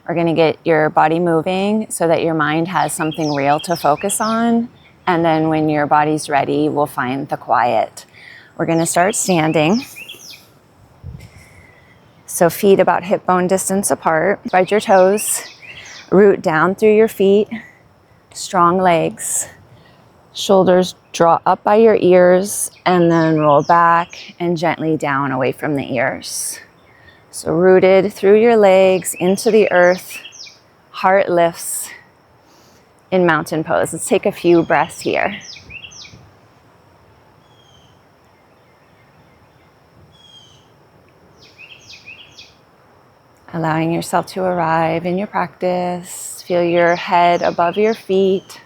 We're going to get your body moving so that your mind has something real to focus on. And then when your body's ready, we'll find the quiet. We're going to start standing. So feet about hip bone distance apart. Spread your toes. Root down through your feet. Strong legs. Shoulders draw up by your ears and then roll back and gently down away from the ears. So rooted through your legs into the earth. Heart lifts in mountain pose. Let's take a few breaths here. Allowing yourself to arrive in your practice. Feel your head above your feet.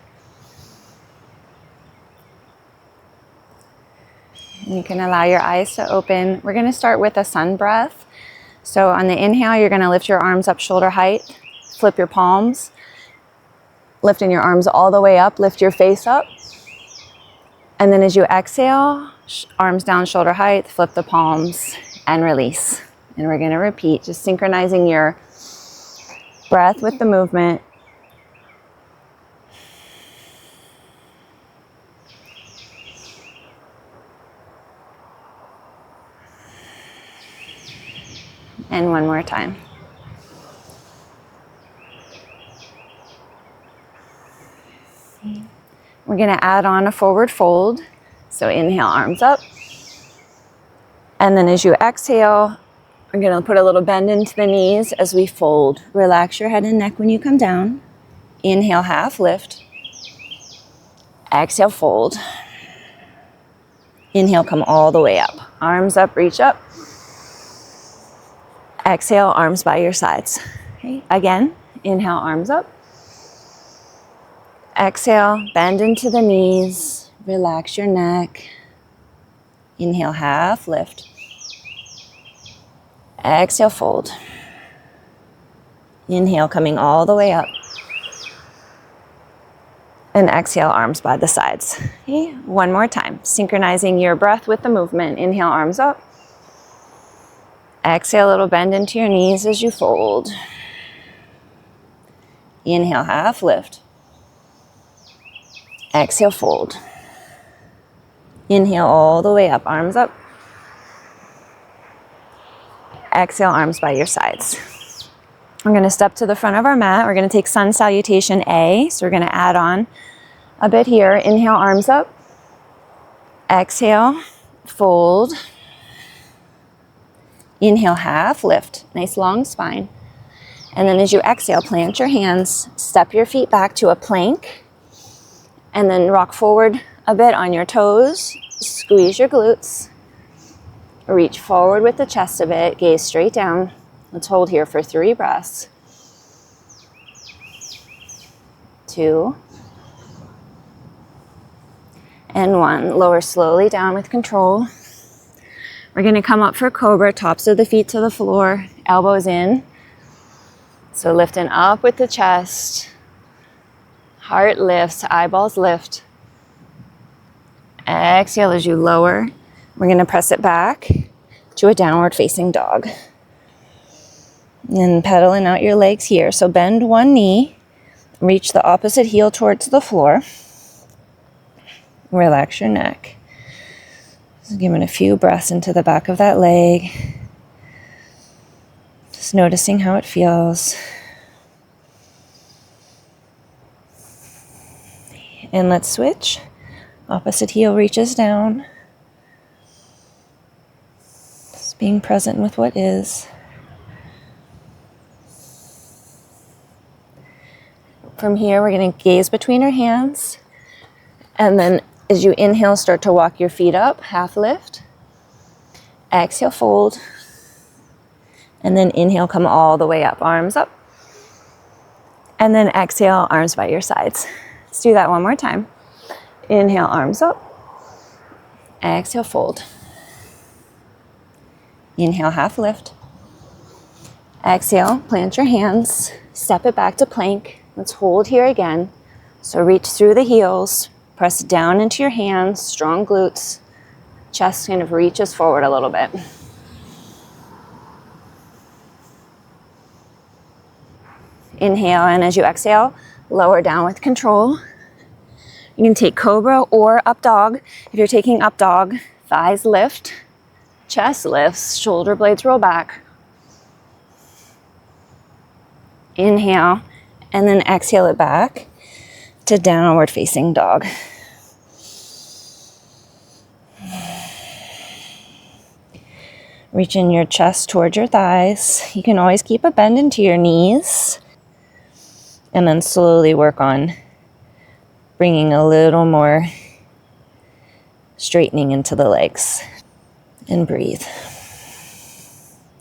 You can allow your eyes to open. We're going to start with a sun breath. So on the inhale, you're going to lift your arms up shoulder height. Flip your palms. Lifting your arms all the way up. Lift your face up. And then as you exhale, arms down shoulder height. Flip the palms and release. And we're going to repeat, just synchronizing your breath with the movement. And one more time. We're going to add on a forward fold. So inhale, arms up. And then as you exhale, we're going to put a little bend into the knees as we fold. Relax your head and neck when you come down. Inhale, half lift. Exhale, fold. Inhale, come all the way up. Arms up, reach up. Exhale, arms by your sides. Okay. Again, inhale, arms up. Exhale, bend into the knees. Relax your neck. Inhale, half lift. Exhale, fold. Inhale, coming all the way up. And exhale, arms by the sides. Okay. One more time, synchronizing your breath with the movement. Inhale, arms up. Exhale, a little bend into your knees as you fold. Inhale, half lift. Exhale, fold. Inhale all the way up, arms up. Exhale, arms by your sides. We're going to step to the front of our mat. We're going to take Sun Salutation A. So we're going to add on a bit here. Inhale, arms up. Exhale, fold. Inhale, half lift. Nice long spine. And then as you exhale, plant your hands. Step your feet back to a plank. And then rock forward a bit on your toes. Squeeze your glutes. Reach forward with the chest a bit. Gaze straight down. Let's hold here for 3 breaths. 2. And 1. Lower slowly down with control. We're going to come up for cobra. Tops of the feet to the floor. Elbows in. So lifting up with the chest. Heart lifts. Eyeballs lift. Exhale as you lower. We're going to press it back to a downward facing dog. And pedaling out your legs here. So bend one knee. Reach the opposite heel towards the floor. Relax your neck. Just giving a few breaths into the back of that leg. Just noticing how it feels. And let's switch. Opposite heel reaches down. Just being present with what is. From here, we're going to gaze between our hands. And then as you inhale, start to walk your feet up, half lift. Exhale, fold. And then inhale, come all the way up, arms up. And then exhale, arms by your sides. Let's do that one more time. Inhale, arms up. Exhale, fold. Inhale, half lift. Exhale, plant your hands. Step it back to plank. Let's hold here again. So reach through the heels. Press down into your hands. Strong glutes. Chest kind of reaches forward a little bit. Inhale, and as you exhale, lower down with control. You can take cobra or up dog. If you're taking up dog, thighs lift, chest lifts, shoulder blades roll back. Inhale, and then exhale it back to downward facing dog. Reaching your chest towards your thighs. You can always keep a bend into your knees. And then slowly work on bringing a little more straightening into the legs. And breathe.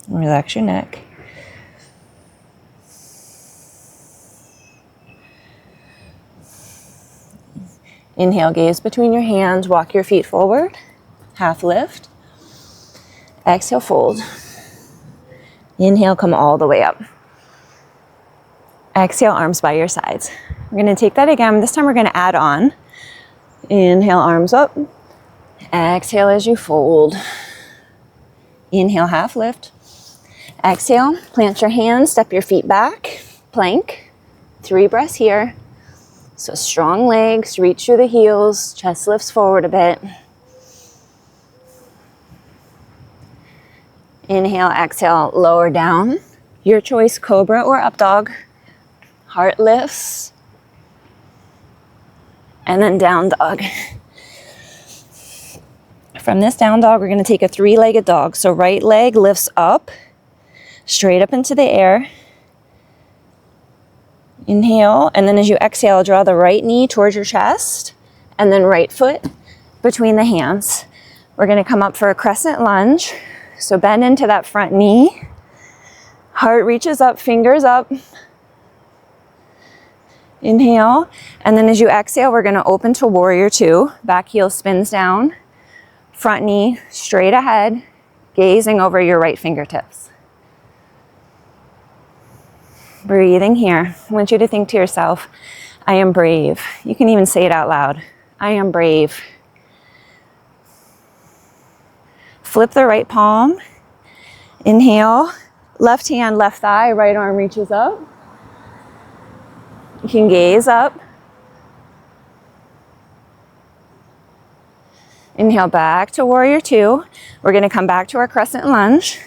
Relax your neck. Inhale, gaze between your hands. Walk your feet forward. Half lift. Exhale, fold. Inhale, come all the way up. Exhale, arms by your sides. We're going to take that again. This time we're going to add on. Inhale, arms up. Exhale as you fold. Inhale, half lift. Exhale, plant your hands, step your feet back. Plank. 3 breaths here. So strong legs, reach through the heels, chest lifts forward a bit. Inhale, exhale, lower down. Your choice, cobra or up dog. Heart lifts. And then down dog. From this down dog, we're going to take a 3-legged dog. So right leg lifts up, straight up into the air. Inhale, and then as you exhale, draw the right knee towards your chest, and then right foot between the hands. We're going to come up for a crescent lunge. So bend into that front knee. Heart reaches up, fingers up. Inhale, and then as you exhale, we're going to open to warrior 2. Back heel spins down. Front knee straight ahead, gazing over your right fingertips. Breathing here. I want you to think to yourself, I am brave. You can even say it out loud. I am brave. Flip the right palm. Inhale, left hand, left thigh, right arm reaches up. You can gaze up. Inhale back to warrior 2. We're going to come back to our crescent lunge.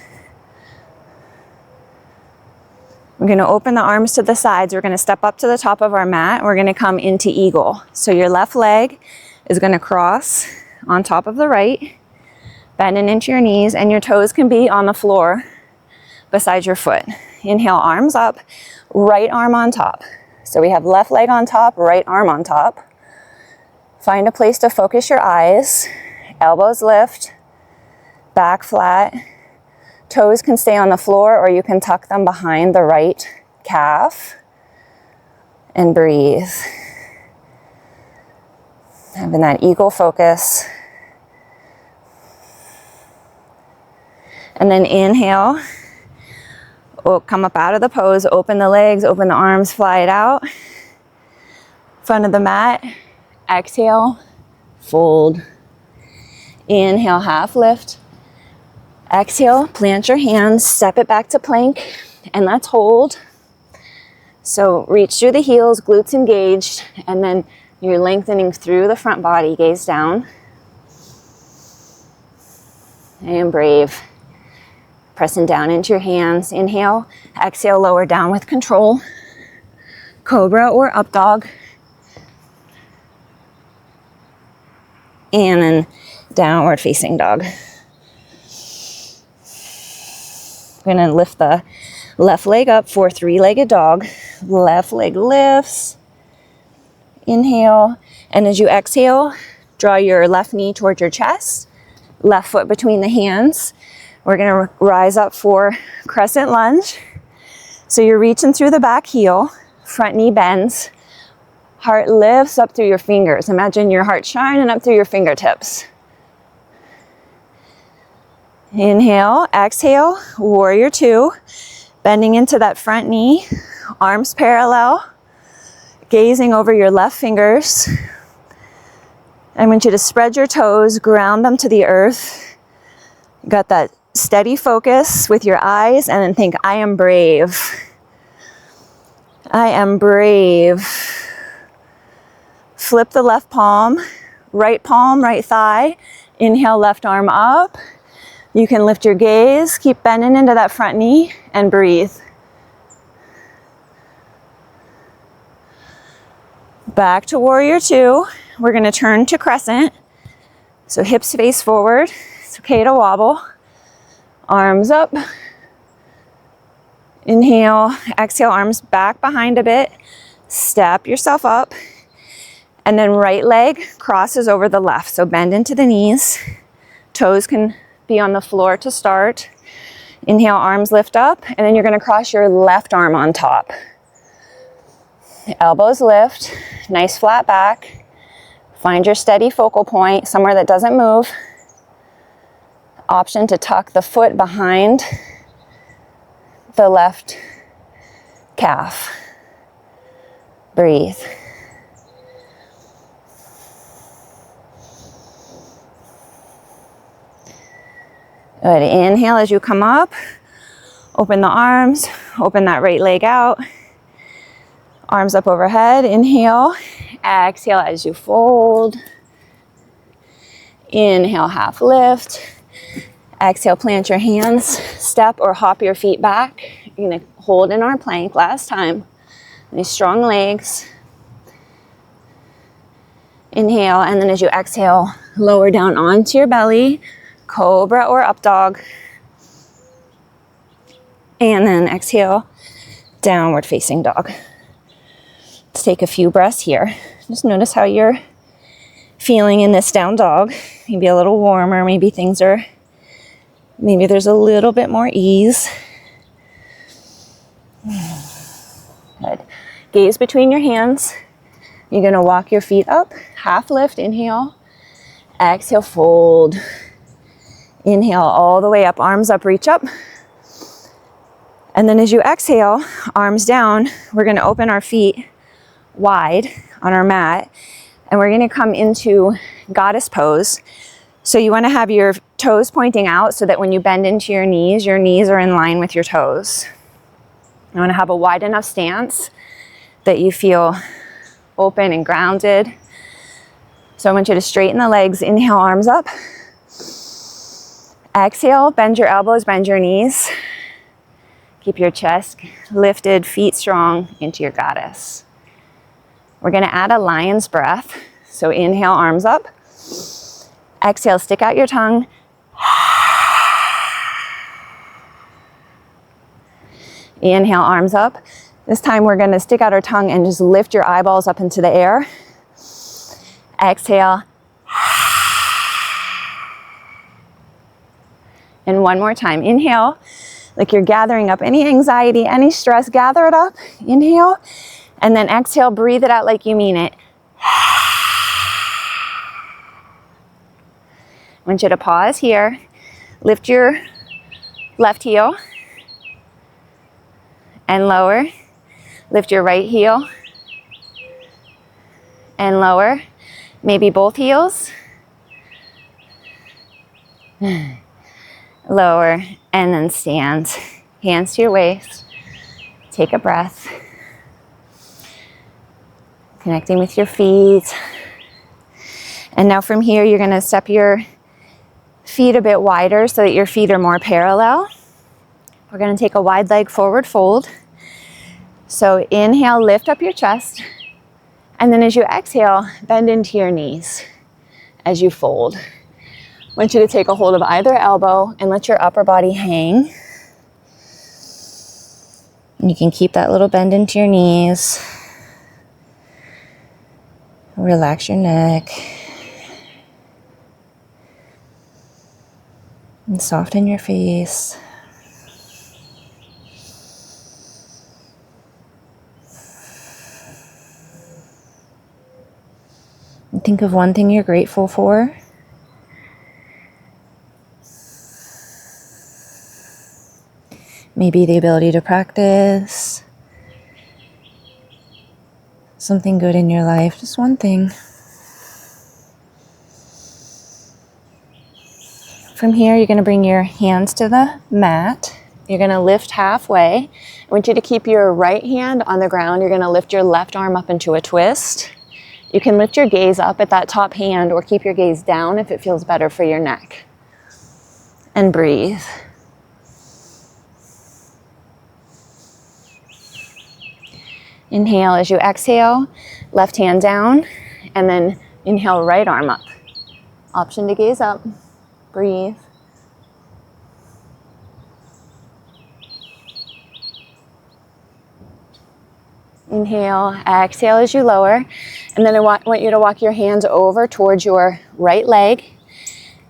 We're going to open the arms to the sides. We're going to step up to the top of our mat. We're going to come into eagle. So your left leg is going to cross on top of the right, bending into your knees, and your toes can be on the floor beside your foot. Inhale, arms up, right arm on top. So we have left leg on top, right arm on top. Find a place to focus your eyes. Elbows lift, back flat. Toes can stay on the floor, or you can tuck them behind the right calf. And breathe. Having that eagle focus. And then inhale. Oh, come up out of the pose, open the legs, open the arms, fly it out. Front of the mat. Exhale, fold. Inhale, half lift. Exhale, plant your hands, step it back to plank, and let's hold. So reach through the heels, glutes engaged, and then you're lengthening through the front body, gaze down. And brave. Pressing down into your hands. Inhale, exhale, lower down with control. Cobra or up dog. And then downward facing dog. We're going to lift the left leg up for 3-legged dog. Left leg lifts. Inhale. And as you exhale, draw your left knee towards your chest. Left foot between the hands. We're going to rise up for crescent lunge. So you're reaching through the back heel. Front knee bends. Heart lifts up through your fingers. Imagine your heart shining up through your fingertips. Inhale, exhale, warrior 2. Bending into that front knee, arms parallel, gazing over your left fingers. I want you to spread your toes, ground them to the earth. You got that steady focus with your eyes, and then think, I am brave. I am brave. Flip the left palm, right thigh. Inhale, left arm up. You can lift your gaze, keep bending into that front knee, and breathe. Back to warrior two. We're gonna turn to crescent. So hips face forward. It's okay to wobble. Arms up. Inhale, exhale, arms back behind a bit. Step yourself up. And then right leg crosses over the left. So bend into the knees. Toes can be on the floor to start. Inhale, arms lift up. And then you're gonna cross your left arm on top. Elbows lift, nice flat back. Find your steady focal point, somewhere that doesn't move. Option to tuck the foot behind the left calf. Breathe. Good. Inhale as you come up. Open the arms. Open that right leg out. Arms up overhead. Inhale. Exhale as you fold. Inhale, half lift. Exhale, plant your hands. Step or hop your feet back. You're going to hold in our plank last time. Nice strong legs. Inhale, and then as you exhale, lower down onto your belly. Cobra or up dog. And then exhale, downward facing dog. Let's take a few breaths here. Just notice how you're feeling in this down dog. Maybe a little warmer, maybe there's a little bit more ease. Good. Gaze between your hands. You're gonna walk your feet up, half lift, inhale. Exhale, fold. Inhale all the way up, arms up, reach up. And then as you exhale, arms down, we're gonna open our feet wide on our mat, and we're gonna come into goddess pose. So you wanna have your toes pointing out so that when you bend into your knees are in line with your toes. You wanna have a wide enough stance that you feel open and grounded. So I want you to straighten the legs, inhale, arms up. Exhale, bend your elbows, bend your knees. Keep your chest lifted, feet strong into your goddess. We're gonna add a lion's breath. So inhale, arms up. Exhale, stick out your tongue. Inhale, arms up. This time we're gonna stick out our tongue and just lift your eyeballs up into the air. Exhale. And one more time, inhale, like you're gathering up any anxiety, any stress, gather it up, inhale, and then exhale, breathe it out like you mean it. I want you to pause here, lift your left heel and lower, lift your right heel and lower, maybe both heels, lower, and then stand. Hands to your waist. Take a breath. Connecting with your feet. And now from here, you're gonna step your feet a bit wider so that your feet are more parallel. We're gonna take a wide leg forward fold. So inhale, lift up your chest. And then as you exhale, bend into your knees as you fold. I want you to take a hold of either elbow and let your upper body hang. And you can keep that little bend into your knees. Relax your neck. And soften your face. And think of one thing you're grateful for. Maybe the ability to practice something good in your life, just one thing. From here, you're going to bring your hands to the mat. You're going to lift halfway. I want you to keep your right hand on the ground. You're going to lift your left arm up into a twist. You can lift your gaze up at that top hand or keep your gaze down if it feels better for your neck. And breathe. Inhale as you exhale, left hand down, and then inhale, right arm up. Option to gaze up. Breathe. Inhale, exhale as you lower. And then I want you to walk your hands over towards your right leg.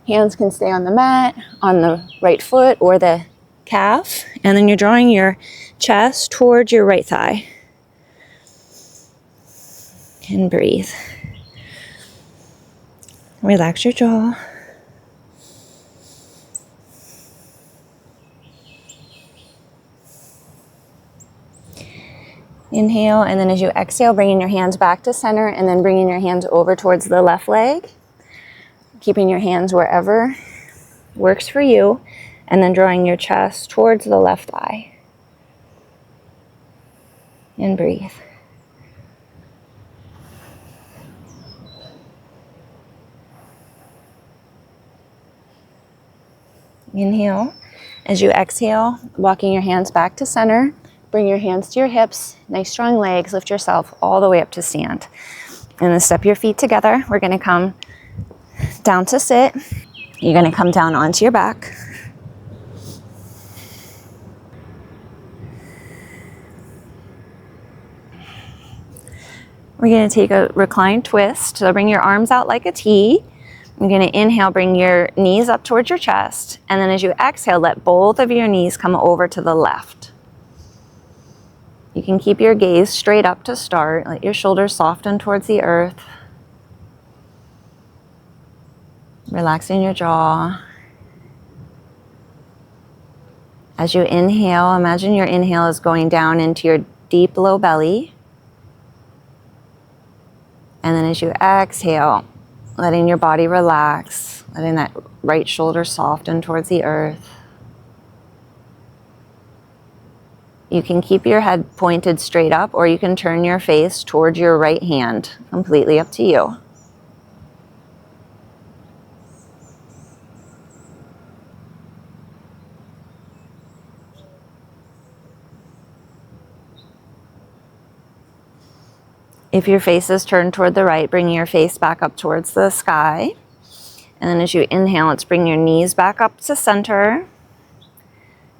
Hands can stay on the mat, on the right foot or the calf. And then you're drawing your chest towards your right thigh. And breathe. Relax your jaw. Inhale, and then as you exhale, bringing your hands back to center and then bringing your hands over towards the left leg. Keeping your hands wherever works for you, and then drawing your chest towards the left thigh. And breathe. Inhale. As you exhale, walking your hands back to center. Bring your hands to your hips, nice strong legs, lift yourself all the way up to stand. And then step your feet together. We're gonna come down to sit. You're gonna come down onto your back. We're gonna take a reclined twist. So bring your arms out like a T. You're gonna inhale, bring your knees up towards your chest. And then as you exhale, let both of your knees come over to the left. You can keep your gaze straight up to start. Let your shoulders soften towards the earth. Relaxing your jaw. As you inhale, imagine your inhale is going down into your deep low belly. And then as you exhale, letting your body relax, letting that right shoulder soften towards the earth. You can keep your head pointed straight up, or you can turn your face towards your right hand. Completely up to you. If your face is turned toward the right, bring your face back up towards the sky. And then as you inhale, let's bring your knees back up to center.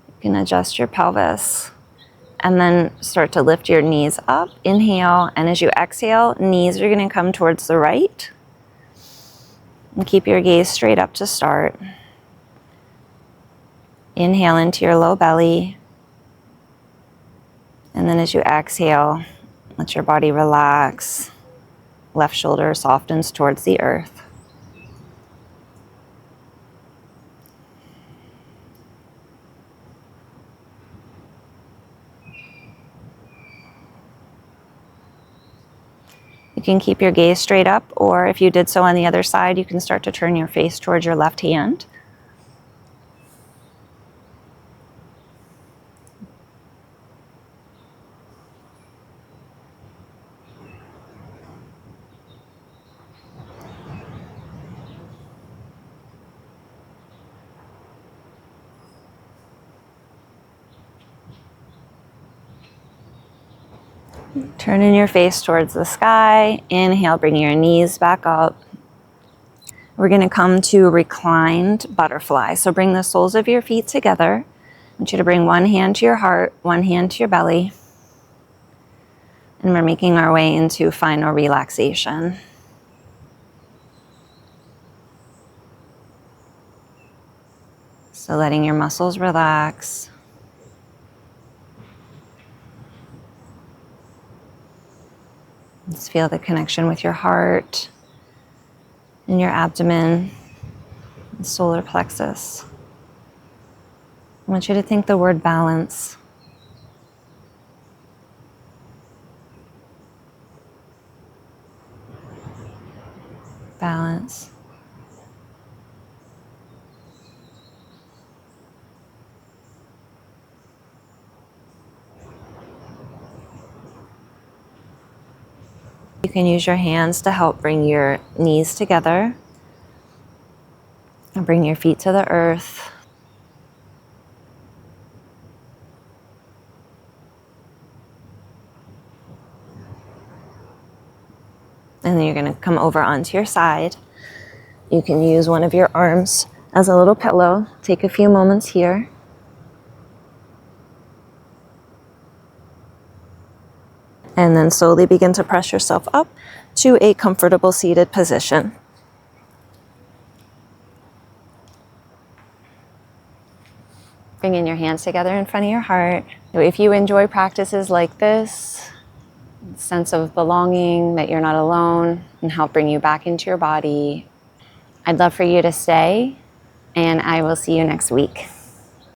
You can adjust your pelvis. And then start to lift your knees up. Inhale, and as you exhale, knees are gonna come towards the right. And keep your gaze straight up to start. Inhale into your low belly. And then as you exhale, let your body relax. Left shoulder softens towards the earth. You can keep your gaze straight up, or if you did so on the other side, you can start to turn your face towards your left hand. Turning your face towards the sky. Inhale, bring your knees back up. We're going to come to reclined butterfly. So bring the soles of your feet together. I want you to bring one hand to your heart, one hand to your belly. And we're making our way into final relaxation. So letting your muscles relax. Just feel the connection with your heart and your abdomen, and solar plexus. I want you to think the word balance. Balance. can use your hands to help bring your knees together and bring your feet to the earth. And then you're going to come over onto your side. You can use one of your arms as a little pillow. Take a few moments here. And then slowly begin to press yourself up to a comfortable seated position. Bringing your hands together in front of your heart. If you enjoy practices like this, sense of belonging, that you're not alone, and help bring you back into your body, I'd love for you to stay, and I will see you next week.